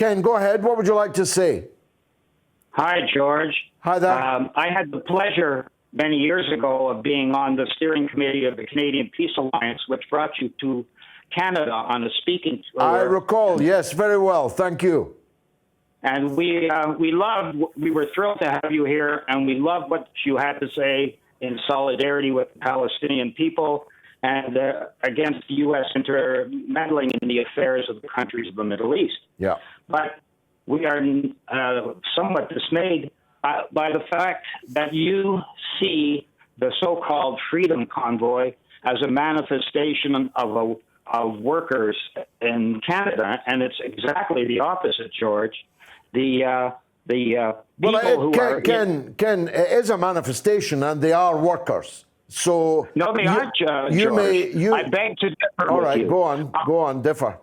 Ken, go ahead. What would you like to say? Hi, George. Hi there. I had the pleasure many years ago of being on the steering committee of the Canadian Peace Alliance, which brought you to Canada on a speaking tour. I recall, yes, very well. Thank you. And we were thrilled to have you here, and we loved what you had to say in solidarity with the Palestinian people and against the U.S. intermeddling in the affairs of the countries of the Middle East. Yeah. But we are somewhat dismayed by the fact that you see the so-called Freedom Convoy as a manifestation of workers in Canada, and it's exactly the opposite, George. Ken, it is a manifestation, and they are workers. So no, they aren't, George. I beg to differ. All right, with you. go on, differ.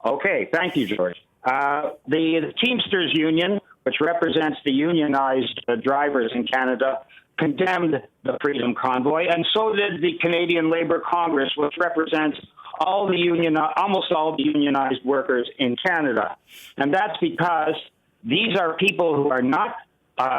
Okay, thank you, George. The Teamsters Union, which represents the unionized drivers in Canada, condemned the Freedom Convoy, and so did the Canadian Labour Congress, which represents almost all the unionized workers in Canada. And that's because these are people who are not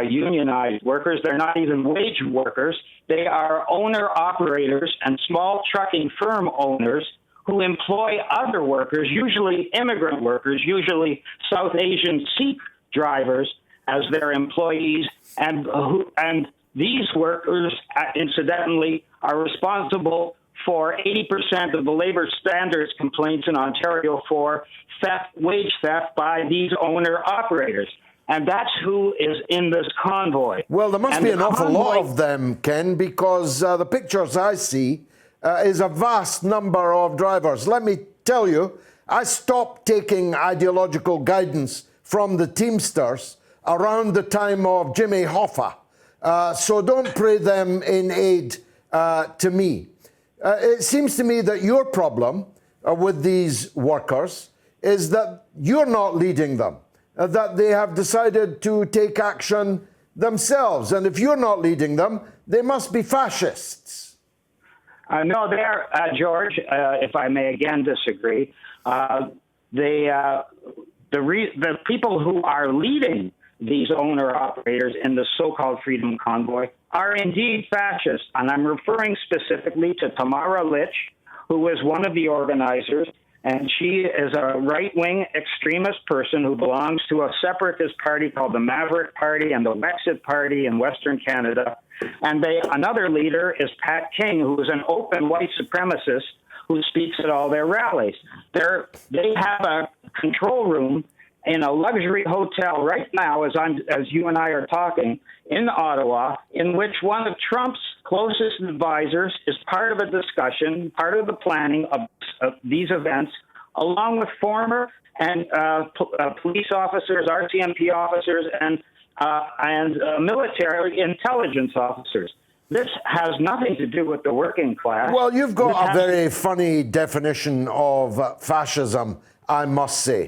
unionized workers. They're not even wage workers. They are owner-operators and small trucking firm owners who employ other workers, usually immigrant workers, usually South Asian Sikh drivers, as their employees. And these workers, incidentally, are responsible for 80% of the labor standards complaints in Ontario for wage theft by these owner-operators. And that's who is in this convoy. Well, there must be an awful lot of them, Ken, because the pictures I see is a vast number of drivers. Let me tell you, I stopped taking ideological guidance from the Teamsters around the time of Jimmy Hoffa. So don't pray them in aid to me. It seems to me that your problem with these workers is that you're not leading them, that they have decided to take action themselves. And if you're not leading them, they must be fascists. No, they're, George, if I may again disagree. The people who are leading these owner-operators in the so-called Freedom Convoy are indeed fascists. And I'm referring specifically to Tamara Lich, who is one of the organizers, and she is a right-wing extremist person who belongs to a separatist party called the Maverick Party and the Wexit Party in Western Canada. And another leader is Pat King, who is an open white supremacist who speaks at all their rallies. They have a control room in a luxury hotel right now, as you and I are talking, in Ottawa, in which one of Trump's closest advisors is part of a discussion, part of the planning of these events, along with former police officers, RCMP officers, and military intelligence officers. This has nothing to do with the working class. Well, you've got a very funny definition of fascism, I must say.